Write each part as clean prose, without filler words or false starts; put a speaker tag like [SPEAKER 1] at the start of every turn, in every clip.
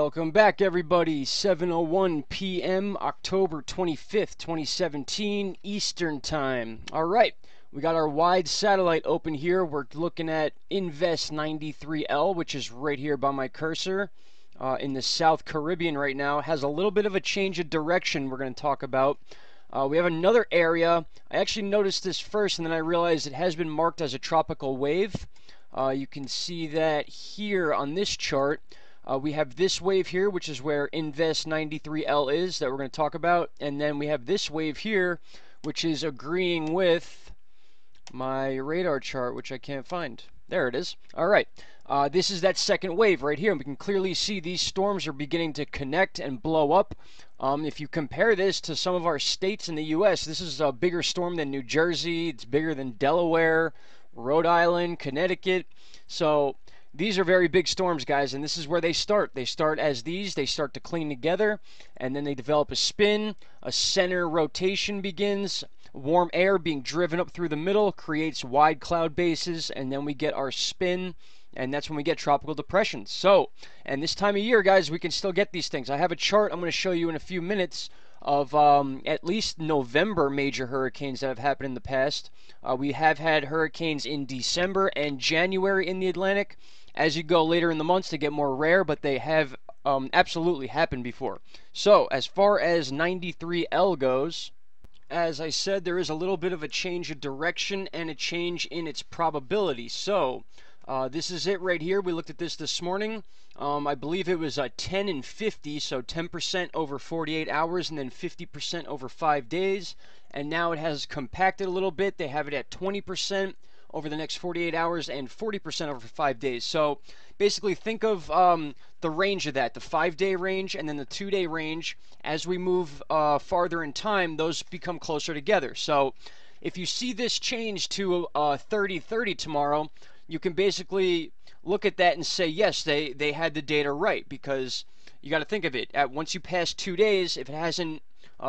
[SPEAKER 1] Welcome back, everybody. 7:01 p.m., October 25th, 2017, Eastern Time. All right, we got our wide satellite open here. We're looking at INVEST93L, which is right here by my cursor in the South Caribbean right now. Has a little bit of a change of direction we're going to talk about. We have another area. I actually noticed this first, and then I realized it has been marked as a tropical wave. You can see that here on this chart. We have this wave here, which is where INVEST93L is, that we're going to talk about. And then we have this wave here, which is agreeing with my radar chart, which I can't find. There it is. All right. This is that second wave right here. And we can clearly see these storms are beginning to connect and blow up. If you compare this to some of our states in the U.S., this is a bigger storm than New Jersey. It's bigger than Delaware, Rhode Island, Connecticut. So these are very big storms, guys, and this is where they start. They start as these. They start to cling together, and then they develop a spin. A center rotation begins. Warm air being driven up through the middle creates wide cloud bases, and then we get our spin, and that's when we get tropical depressions. So, and this time of year, guys, we can still get these things. I have a chart I'm going to show you in a few minutes of at least November major hurricanes that have happened in the past. We have had hurricanes in December and January in the Atlantic. As you go later in the months, they get more rare, but they have absolutely happened before. So, as far as 93L goes, as I said, there is a little bit of a change of direction and a change in its probability. So, this is it right here. We looked at this morning. I believe it was 10 and 50, so 10% over 48 hours and then 50% over 5 days. And now it has compacted a little bit. They have it at 20% over the next 48 hours and 40% over 5 days. So basically think of the range of that, the 5-day range and then the 2-day range. As we move farther in time, those become closer together. So if you see this change to 30-30 tomorrow, you can basically look at that and say, yes, they had the data right, because you got to think of it. Once you pass 2 days, if it hasn't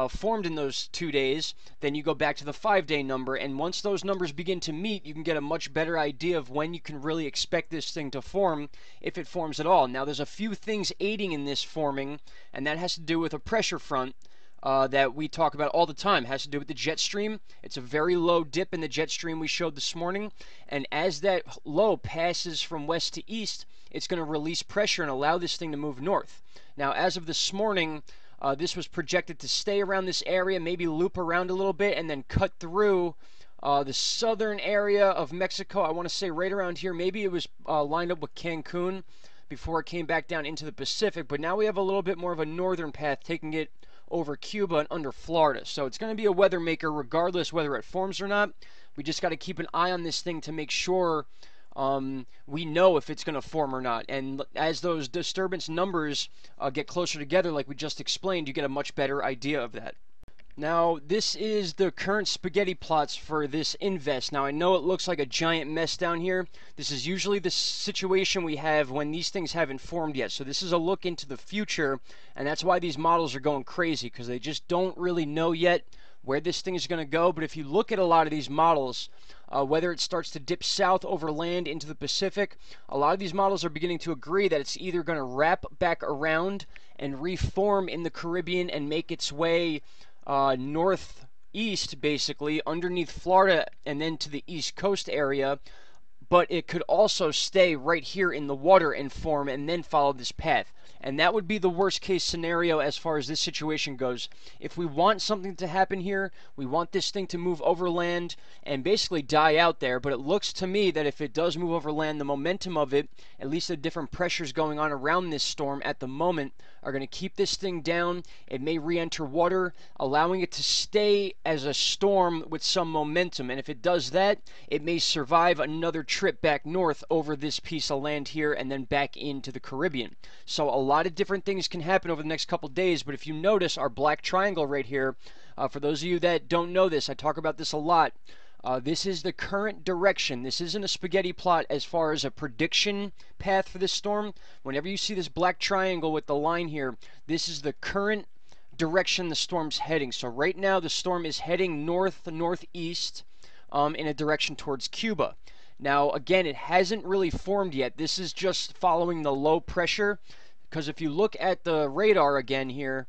[SPEAKER 1] formed in those 2 days, then you go back to the 5-day number, and once those numbers begin to meet, you can get a much better idea of when you can really expect this thing to form, if it forms at all. Now, there's a few things aiding in this forming, and that has to do with a pressure front that we talk about all the time. It has to do with the jet stream. It's a very low dip in the jet stream we showed this morning, and as that low passes from west to east, it's going to release pressure and allow this thing to move north. Now, as of this morning, this was projected to stay around this area, maybe loop around a little bit, and then cut through the southern area of Mexico. I want to say right around here. Maybe it was lined up with Cancun before it came back down into the Pacific. But now we have a little bit more of a northern path, taking it over Cuba and under Florida. So it's going to be a weather maker regardless whether it forms or not. We just got to keep an eye on this thing to make sure we know if it's going to form or not. And as those disturbance numbers get closer together, like we just explained, you get a much better idea of that. Now, this is the current spaghetti plots for this invest. Now, I know it looks like a giant mess down here. This is usually the situation we have when these things haven't formed yet. So this is a look into the future, and that's why these models are going crazy, because they just don't really know yet where this thing is going to go. But if you look at a lot of these models, whether it starts to dip south over land into the Pacific, a lot of these models are beginning to agree that it's either going to wrap back around and reform in the Caribbean and make its way northeast, basically, underneath Florida and then to the East Coast area. But it could also stay right here in the water and form and then follow this path. And that would be the worst case scenario as far as this situation goes. If we want something to happen here, we want this thing to move overland and basically die out there. But it looks to me that if it does move overland, the momentum of it, at least the different pressures going on around this storm at the moment, are going to keep this thing down. It may re-enter water, allowing it to stay as a storm with some momentum. And if it does that, it may survive another trip back north over this piece of land here and then back into the Caribbean. So a lot of different things can happen over the next couple days. But if you notice our black triangle right here, for those of you that don't know this, I talk about this a lot. This is the current direction. This isn't a spaghetti plot as far as a prediction path for this storm. Whenever you see this black triangle with the line here, this is the current direction the storm's heading. So right now the storm is heading northeast in a direction towards Cuba. Now again, it hasn't really formed yet. This is just following the low pressure because if you look at the radar again here,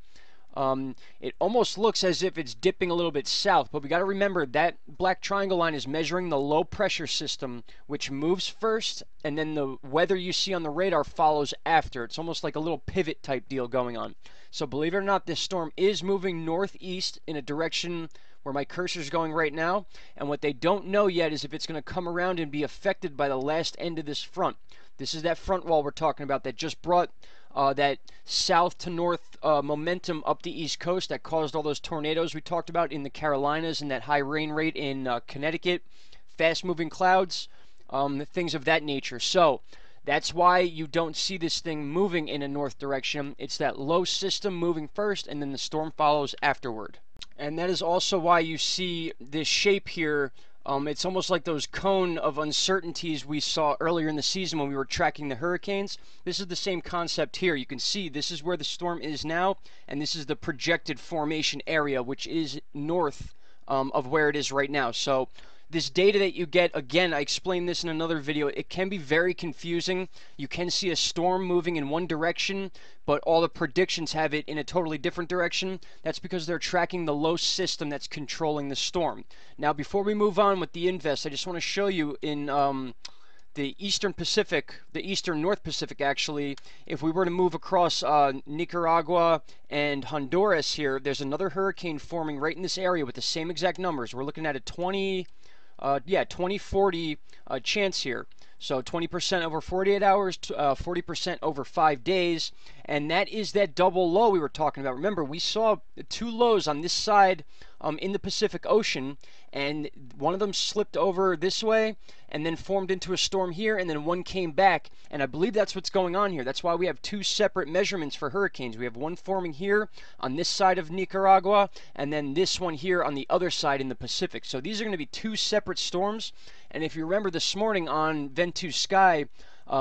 [SPEAKER 1] it almost looks as if it's dipping a little bit south, but we got to remember that black triangle line is measuring the low pressure system, which moves first, and then the weather you see on the radar follows after. It's almost like a little pivot type deal going on. So believe it or not, this storm is moving northeast in a direction where my cursor is going right now, and what they don't know yet is if it's going to come around and be affected by the last end of this front. This is that front wall we're talking about that just brought that south to north momentum up the East Coast that caused all those tornadoes we talked about in the Carolinas and that high rain rate in Connecticut, fast-moving clouds, things of that nature. So that's why you don't see this thing moving in a north direction. It's that low system moving first, and then the storm follows afterward. And that is also why you see this shape here. It's almost like those cone of uncertainties we saw earlier in the season when we were tracking the hurricanes. This is the same concept here. You can see this is where the storm is now, and this is the projected formation area, which is north of where it is right now. So this data that you get, again, I explained this in another video, it can be very confusing. You can see a storm moving in one direction, but all the predictions have it in a totally different direction. That's because they're tracking the low system that's controlling the storm. Now, before we move on with the INVEST, I just want to show you in the Eastern Pacific, the Eastern North Pacific actually, if we were to move across Nicaragua and Honduras here, there's another hurricane forming right in this area with the same exact numbers. We're looking at a 20-40 chance here. So 20% over 48 hours, 40% over 5 days, and that is that double low we were talking about. Remember, we saw two lows on this side in the Pacific Ocean, and one of them slipped over this way and then formed into a storm here, and then one came back, and I believe that's what's going on here. That's why we have two separate measurements for hurricanes. We have one forming here on this side of Nicaragua, and then this one here on the other side in the Pacific. So these are going to be two separate storms, and if you remember this morning on Vent2 Sky,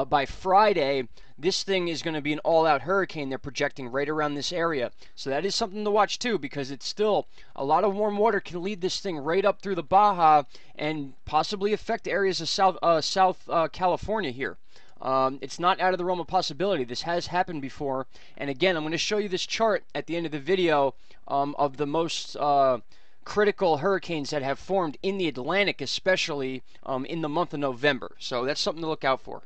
[SPEAKER 1] by Friday, this thing is going to be an all-out hurricane they're projecting right around this area. So that is something to watch too, because it's still a lot of warm water can lead this thing right up through the Baja and possibly affect areas of South California here. It's not out of the realm of possibility. This has happened before. And again, I'm going to show you this chart at the end of the video of the most critical hurricanes that have formed in the Atlantic, especially in the month of November. So that's something to look out for.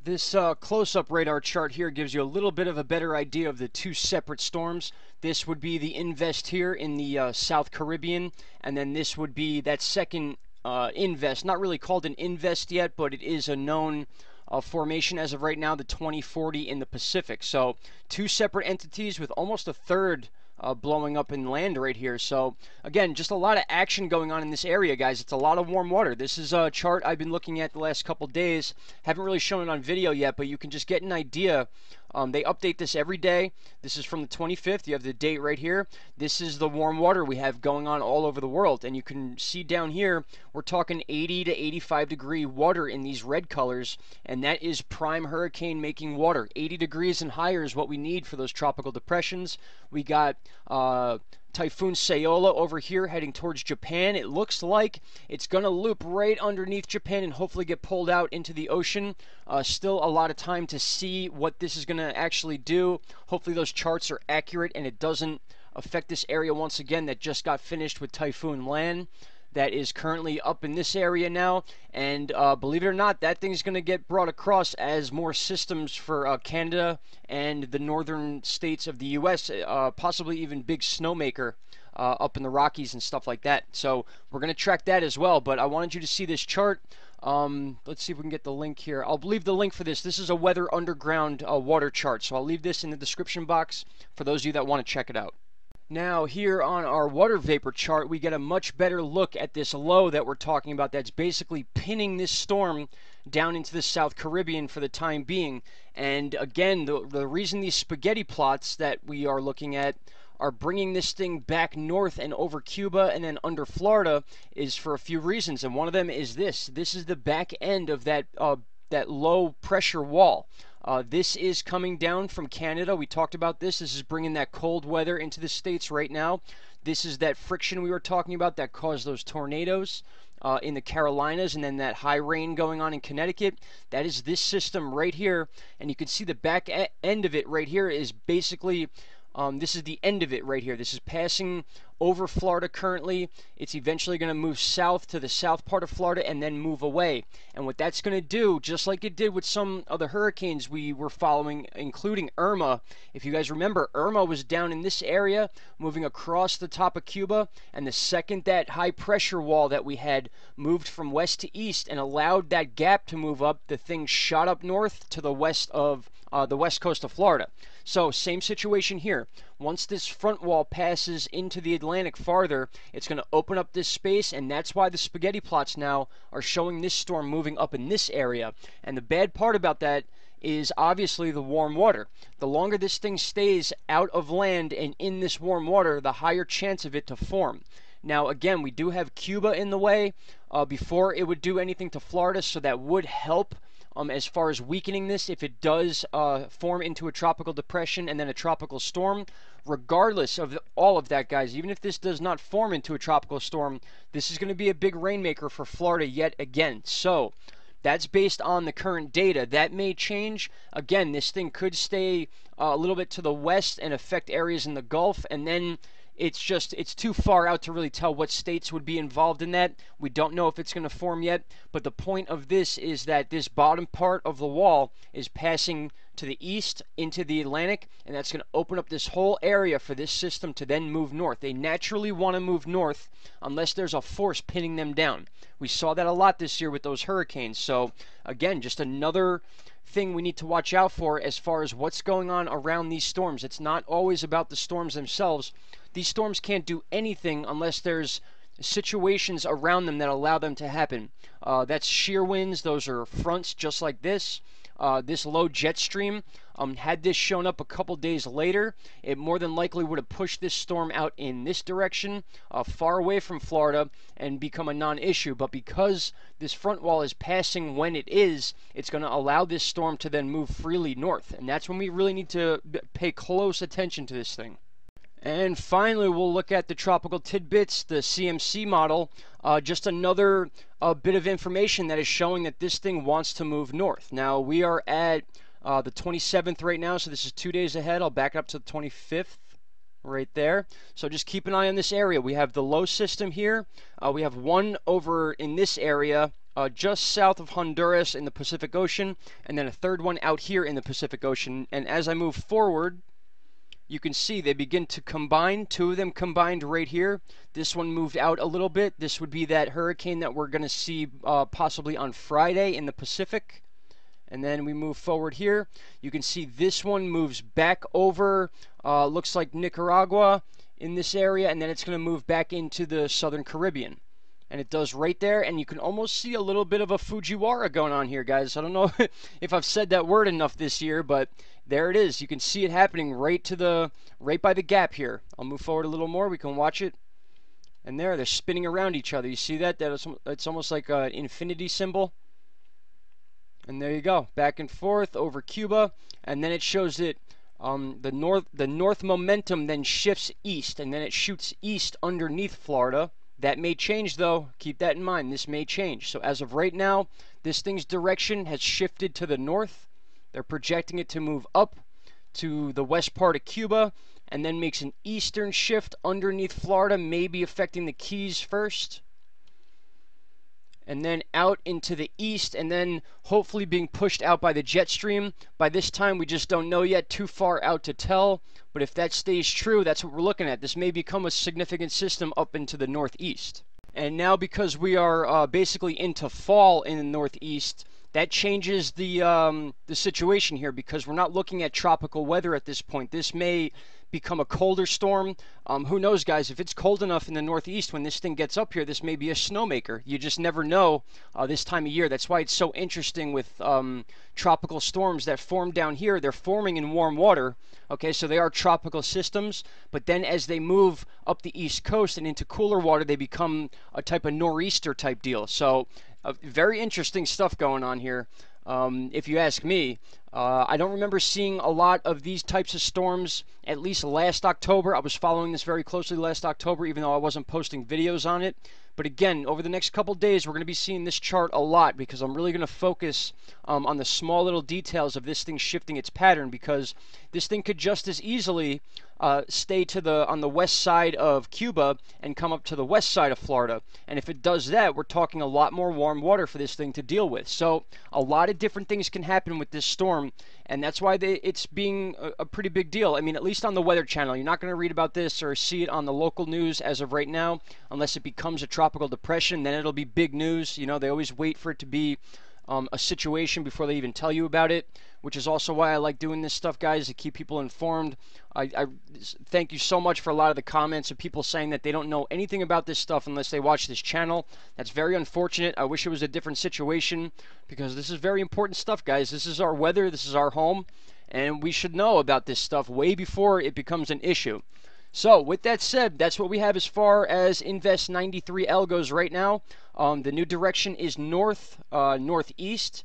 [SPEAKER 1] This close-up radar chart here gives you a little bit of a better idea of the two separate storms. This would be the INVEST here in the South Caribbean, and then this would be that second INVEST, not really called an INVEST yet, but it is a known formation as of right now, the 2040 in the Pacific. So two separate entities with almost a third blowing up in land right here. So again, just a lot of action going on in this area, guys. It's a lot of warm water. This is a chart I've been looking at the last couple days. Haven't really shown it on video yet, but you can just get an idea. They update this every day. This is from the 25th. You have the date right here. This is the warm water we have going on all over the world. And you can see down here, we're talking 80 to 85 degree water in these red colors. And that is prime hurricane making water. 80 degrees and higher is what we need for those tropical depressions. We got Typhoon Saola over here heading towards Japan. It looks like it's going to loop right underneath Japan and hopefully get pulled out into the ocean. Still a lot of time to see what this is going to actually do. Hopefully those charts are accurate and it doesn't affect this area once again that just got finished with Typhoon Lan. That is currently up in this area now, and believe it or not, that thing's going to get brought across as more systems for Canada and the northern states of the U.S., possibly even big snowmaker up in the Rockies and stuff like that. So we're going to track that as well, but I wanted you to see this chart. Let's see if we can get the link here. I'll leave the link for this. This is a weather underground water chart, so I'll leave this in the description box for those of you that want to check it out. Now here on our water vapor chart, we get a much better look at this low that we're talking about that's basically pinning this storm down into the South Caribbean for the time being. And again, the reason these spaghetti plots that we are looking at are bringing this thing back north and over Cuba and then under Florida is for a few reasons. And one of them is this. This is the back end of that low pressure wall. This is coming down from Canada. We talked about this. This is bringing that cold weather into the States right now. This is that friction we were talking about that caused those tornadoes in the Carolinas, and then that high rain going on in Connecticut. That is this system right here, and you can see the back end of it right here is basically, this is the end of it right here. This is passing over Florida currently. It's eventually going to move south to the south part of Florida and then move away. And what that's going to do, just like it did with some of the hurricanes we were following, including Irma. If you guys remember, Irma was down in this area, moving across the top of Cuba, and the second that high pressure wall that we had moved from west to east and allowed that gap to move up, the thing shot up north to the west of the west coast of Florida. So same situation here. Once this front wall passes into the Atlantic farther, it's going to open up this space, and that's why the spaghetti plots now are showing this storm moving up in this area. And the bad part about that is obviously the warm water. The longer this thing stays out of land and in this warm water, the higher chance of it to form. Now again, we do have Cuba in the way before it would do anything to Florida, so that would help as far as weakening this if it does form into a tropical depression and then a tropical storm. Regardless of all of that, guys, even if this does not form into a tropical storm, this is going to be a big rainmaker for Florida yet again. So that's based on the current data. That may change. Again, this thing could stay a little bit to the west and affect areas in the Gulf, and then it's too far out to really tell what states would be involved in that. We don't know if it's going to form yet, but the point of this is that this bottom part of the wall is passing to the east into the Atlantic, and that's going to open up this whole area for this system to then move north. They naturally want to move north unless there's a force pinning them down. We saw that a lot this year with those hurricanes. So again, just another thing we need to watch out for as far as what's going on around these storms. It's not always about the storms themselves. These storms can't do anything unless there's situations around them that allow them to happen. That's shear winds. Those are fronts just like this. This low jet stream, had this shown up a couple days later, it more than likely would have pushed this storm out in this direction, far away from Florida, and become a non-issue. But because this front wall is passing when it is, it's going to allow this storm to then move freely north. And that's when we really need to pay close attention to this thing. And finally, we'll look at the tropical tidbits, the CMC model. Just another bit of information that is showing that this thing wants to move north. Now, we are at the 27th right now, so this is 2 days ahead. I'll back up to the 25th right there. So just keep an eye on this area. We have the low system here. We have one over in this area, just south of Honduras in the Pacific Ocean, and then a third one out here in the Pacific Ocean. And as I move forward, you can see they begin to combine. Two of them combined right here. This one moved out a little bit. This would be that hurricane that we're going to see possibly on Friday in the Pacific. And then we move forward here. You can see this one moves back over, looks like Nicaragua in this area, and then it's going to move back into the Southern Caribbean. And it does right there, and you can almost see a little bit of a Fujiwara going on here, guys. I don't know if I've said that word enough this year, but there it is. You can see it happening right by the gap here. I'll move forward a little more. We can watch it. And there, they're spinning around each other. You see that? It's almost like an infinity symbol. And there you go, back and forth over Cuba, and then it shows that the north momentum then shifts east, and then it shoots east underneath Florida. That may change, though. Keep that in mind. This may change. So as of right now, this thing's direction has shifted to the north. They're projecting it to move up to the west part of Cuba, and then makes an eastern shift underneath Florida, maybe affecting the Keys first, and then out into the east, and then hopefully being pushed out by the jet stream. By this time, we just don't know yet, too far out to tell. But if that stays true, that's what we're looking at. This may become a significant system up into the northeast. And now, because we are basically into fall in the northeast, that changes the situation here, because we're not looking at tropical weather at this point. This may become a colder storm. Who knows, guys? If it's cold enough in the northeast when this thing gets up here, this may be a snowmaker. You just never know this time of year. That's why it's so interesting with tropical storms that form down here. They're forming in warm water. Okay, so they are tropical systems, but then as they move up the east coast and into cooler water, they become a type of nor'easter type deal. So very interesting stuff going on here. If you ask me, I don't remember seeing a lot of these types of storms, at least last October. I was following this very closely last October, even though I wasn't posting videos on it. But again, over the next couple days, we're going to be seeing this chart a lot because I'm really going to focus on the small little details of this thing shifting its pattern, because this thing could just as easily stay on the west side of Cuba and come up to the west side of Florida. And if it does that, we're talking a lot more warm water for this thing to deal with. So a lot of different things can happen with this storm, and that's why it's being a pretty big deal. I mean, at least on the Weather Channel, you're not going to read about this or see it on the local news as of right now, unless it becomes a tropical depression. Then it'll be big news. You know, they always wait for it to be a situation before they even tell you about it, which is also why I like doing this stuff, guys, to keep people informed. I thank you so much for a lot of the comments of people saying that they don't know anything about this stuff unless they watch this channel. That's very unfortunate. I wish it was a different situation, because this is very important stuff, guys. This is our weather, this is our home, and we should know about this stuff way before it becomes an issue. So with that said, that's what we have as far as INVEST93L goes right now. The new direction is northeast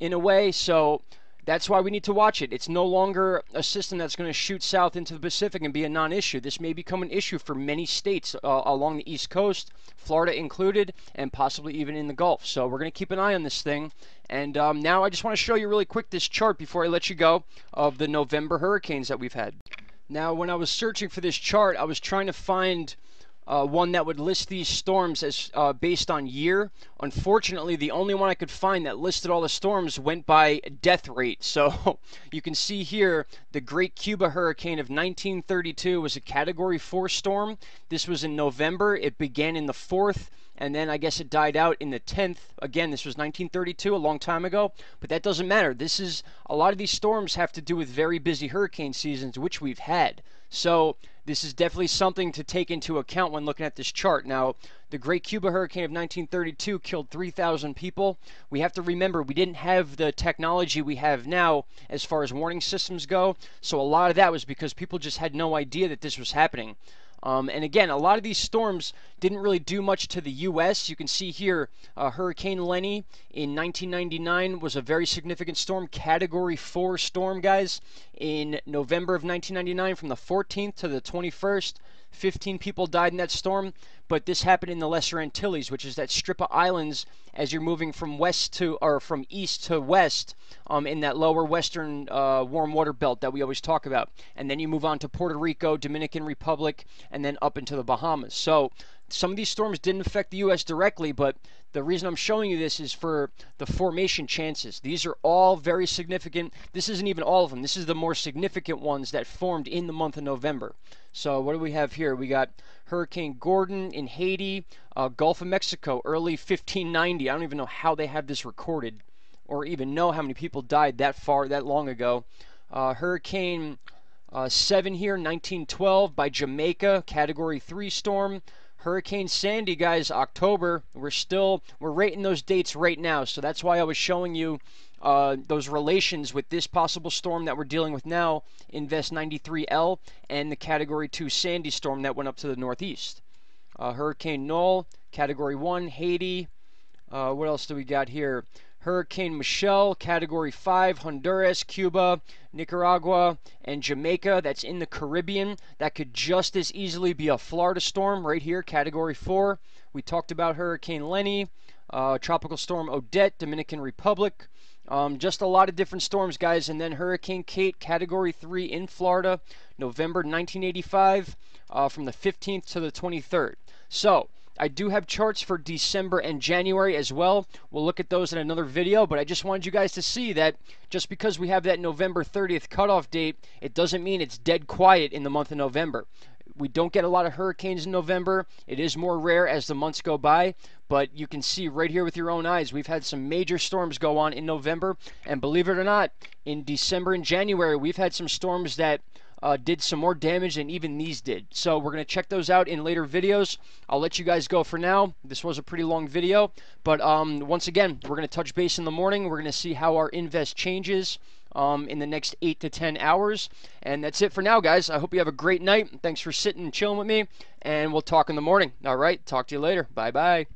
[SPEAKER 1] in a way, so that's why we need to watch it. It's no longer a system that's going to shoot south into the Pacific and be a non-issue. This may become an issue for many states along the East Coast, Florida included, and possibly even in the Gulf. So we're going to keep an eye on this thing. And now I just want to show you really quick this chart before I let you go of the November hurricanes that we've had. Now, when I was searching for this chart, I was trying to find one that would list these storms as based on year. Unfortunately, the only one I could find that listed all the storms went by death rate. So you can see here the Great Cuba Hurricane of 1932 was a Category 4 storm. This was in November. It began in the 4th. And then I guess it died out in the 10th. Again, this was 1932, a long time ago, but that doesn't matter. This is, a lot of these storms have to do with very busy hurricane seasons, which we've had. So this is definitely something to take into account when looking at this chart. Now, the Great Cuba Hurricane of 1932 killed 3,000 people. We have to remember, we didn't have the technology we have now as far as warning systems go. So a lot of that was because people just had no idea that this was happening. And again, a lot of these storms didn't really do much to the U.S. You can see here, Hurricane Lenny in 1999 was a very significant storm, Category 4 storm, guys. In November of 1999, from the 14th to the 21st, 15 people died in that storm. But this happened in the Lesser Antilles, which is that strip of islands as you're moving from from east to west in that lower western warm water belt that we always talk about. And then you move on to Puerto Rico, Dominican Republic, and then up into the Bahamas. So some of these storms didn't affect the U.S. directly, but the reason I'm showing you this is for the formation chances. These are all very significant. This isn't even all of them. This is the more significant ones that formed in the month of November. So what do we have here? We got Hurricane Gordon in Haiti, Gulf of Mexico, early 1590. I don't even know how they have this recorded or even know how many people died that long ago. Hurricane 7 here, 1912 by Jamaica, Category 3 storm. Hurricane Sandy, guys, October. We're rating those dates right now, so that's why I was showing you those relations with this possible storm that we're dealing with now, INVEST93L, and the Category 2 Sandy storm that went up to the northeast. Hurricane Noel, Category 1, Haiti. What else do we got here? Hurricane Michelle, Category 5, Honduras, Cuba, Nicaragua, and Jamaica. That's in the Caribbean. That could just as easily be a Florida storm right here, Category 4. We talked about Hurricane Lenny, Tropical Storm Odette, Dominican Republic. Just a lot of different storms, guys. And then Hurricane Kate, Category 3 in Florida, November 1985, from the 15th to the 23rd. So I do have charts for December and January as well. We'll look at those in another video, but I just wanted you guys to see that just because we have that November 30th cutoff date, it doesn't mean it's dead quiet in the month of November. We don't get a lot of hurricanes in November. It is more rare as the months go by, but you can see right here with your own eyes, we've had some major storms go on in November, and believe it or not, in December and January, we've had some storms that did some more damage than even these did. So we're going to check those out in later videos. I'll let you guys go for now. This was a pretty long video, but once again, we're going to touch base in the morning. We're going to see how our invest changes in the next 8 to 10 hours. And that's it for now, guys. I hope you have a great night. Thanks for sitting and chilling with me, and we'll talk in the morning. All right, talk to you later. Bye-bye.